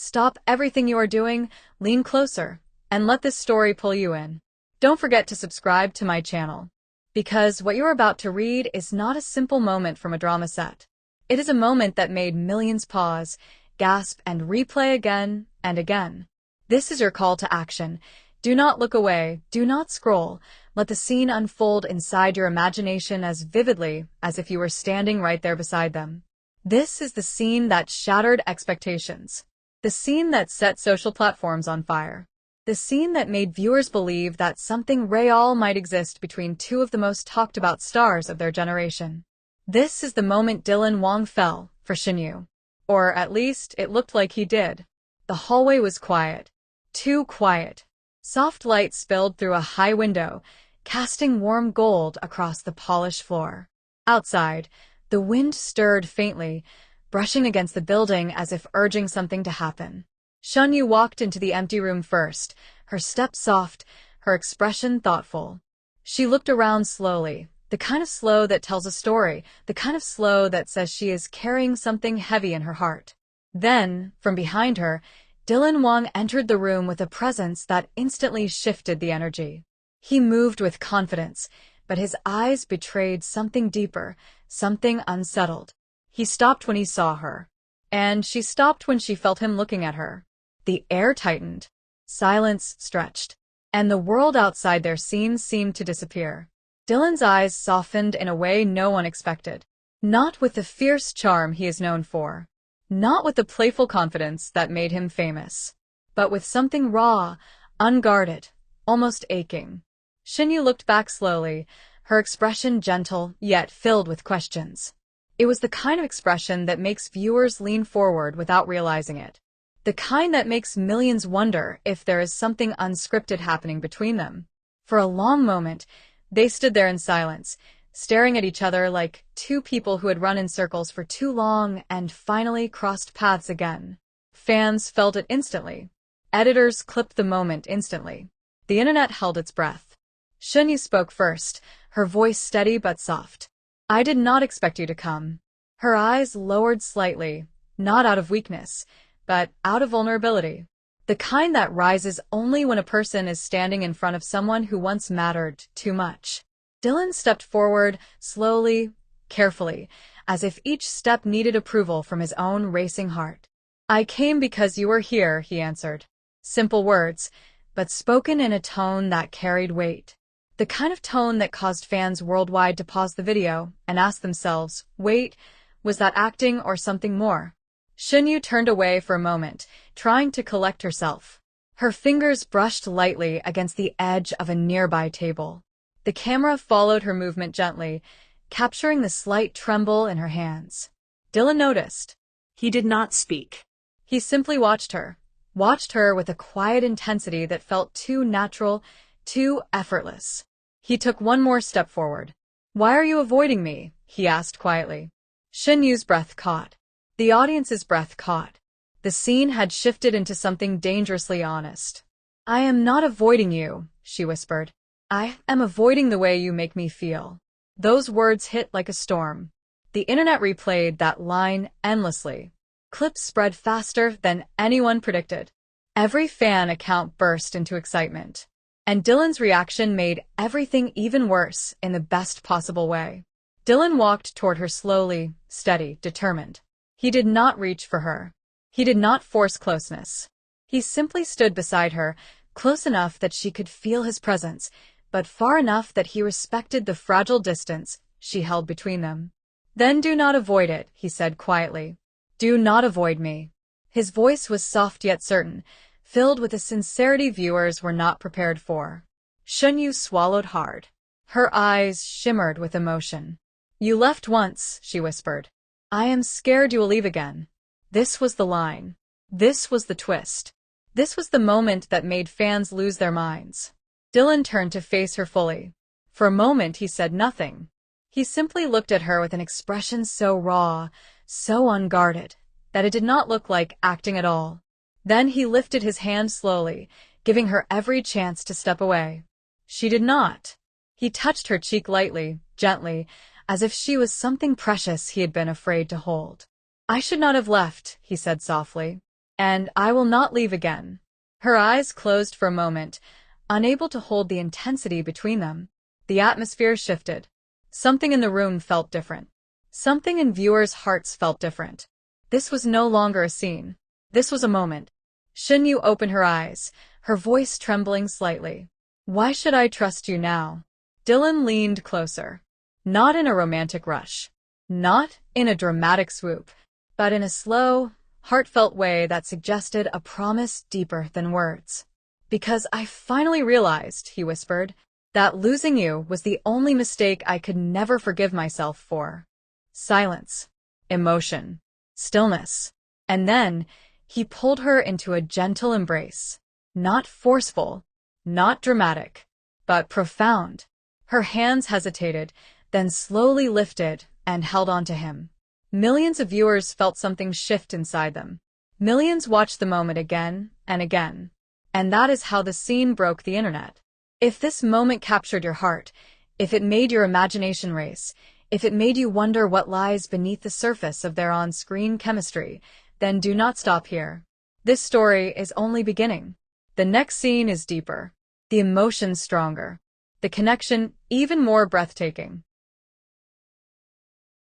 Stop everything you are doing, lean closer, and let this story pull you in. Don't forget to subscribe to my channel, because what you're about to read is not a simple moment from a drama set. It is a moment that made millions pause, gasp, and replay again and again. This is your call to action. Do not look away, do not scroll. Let the scene unfold inside your imagination as vividly as if you were standing right there beside them. This is the scene that shattered expectations. The scene that set social platforms on fire. The scene that made viewers believe that something real might exist between two of the most talked about stars of their generation. This is the moment Dylan Wang fell for Shen Yue. Or at least, it looked like he did. The hallway was quiet. Too quiet. Soft light spilled through a high window, casting warm gold across the polished floor. Outside, the wind stirred faintly, brushing against the building as if urging something to happen. Shen Yue walked into the empty room first, her step soft, her expression thoughtful. She looked around slowly, the kind of slow that tells a story, the kind of slow that says she is carrying something heavy in her heart. Then, from behind her, Dylan Wang entered the room with a presence that instantly shifted the energy. He moved with confidence, but his eyes betrayed something deeper, something unsettled. He stopped when he saw her, and she stopped when she felt him looking at her. The air tightened, silence stretched, and the world outside their scene seemed to disappear. Dylan's eyes softened in a way no one expected. Not with the fierce charm he is known for. Not with the playful confidence that made him famous. But with something raw, unguarded, almost aching. Shen Yue looked back slowly, her expression gentle, yet filled with questions. It was the kind of expression that makes viewers lean forward without realizing it. The kind that makes millions wonder if there is something unscripted happening between them. For a long moment, they stood there in silence, staring at each other like two people who had run in circles for too long and finally crossed paths again. Fans felt it instantly. Editors clipped the moment instantly. The internet held its breath. Shen Yue spoke first, her voice steady but soft. "I did not expect you to come." Her eyes lowered slightly, not out of weakness, but out of vulnerability. The kind that rises only when a person is standing in front of someone who once mattered too much. Dylan stepped forward, slowly, carefully, as if each step needed approval from his own racing heart. "I came because you were here," he answered. Simple words, but spoken in a tone that carried weight. The kind of tone that caused fans worldwide to pause the video and ask themselves, wait, was that acting or something more? Shen Yue turned away for a moment, trying to collect herself. Her fingers brushed lightly against the edge of a nearby table. The camera followed her movement gently, capturing the slight tremble in her hands. Dylan noticed. He did not speak. He simply watched her with a quiet intensity that felt too natural, too effortless. He took one more step forward. "Why are you avoiding me?" he asked quietly. Shen Yue's breath caught. The audience's breath caught. The scene had shifted into something dangerously honest. "I am not avoiding you," she whispered. "I am avoiding the way you make me feel." Those words hit like a storm. The internet replayed that line endlessly. Clips spread faster than anyone predicted. Every fan account burst into excitement. And Dylan's reaction made everything even worse in the best possible way. Dylan walked toward her slowly, steady, determined. He did not reach for her. He did not force closeness. He simply stood beside her, close enough that she could feel his presence, but far enough that he respected the fragile distance she held between them. "Then do not avoid it," he said quietly. "Do not avoid me." His voice was soft yet certain, filled with a sincerity viewers were not prepared for. Shen Yue swallowed hard. Her eyes shimmered with emotion. "You left once," she whispered. "I am scared you will leave again." This was the line. This was the twist. This was the moment that made fans lose their minds. Dylan turned to face her fully. For a moment he said nothing. He simply looked at her with an expression so raw, so unguarded, that it did not look like acting at all. Then he lifted his hand slowly, giving her every chance to step away. She did not. He touched her cheek lightly, gently, as if she was something precious he had been afraid to hold. "I should not have left," he said softly. and I will not leave again. Her eyes closed for a moment, unable to hold the intensity between them. The atmosphere shifted. Something in the room felt different. Something in viewers' hearts felt different. This was no longer a scene. This was a moment. Shen Yue opened her eyes, her voice trembling slightly. Why should I trust you now? Dylan leaned closer. Not in a romantic rush. Not in a dramatic swoop. But in a slow, heartfelt way that suggested a promise deeper than words. Because I finally realized, he whispered, that losing you was the only mistake I could never forgive myself for. Silence. Emotion. Stillness. And then, he pulled her into a gentle embrace. Not forceful. Not dramatic. But profound. Her hands hesitated, then slowly lifted and held onto him. Millions of viewers felt something shift inside them. Millions watched the moment again and again. And that is how the scene broke the internet. If this moment captured your heart, if it made your imagination race, if it made you wonder what lies beneath the surface of their on-screen chemistry, then do not stop here. This story is only beginning. The next scene is deeper, the emotion stronger, the connection even more breathtaking.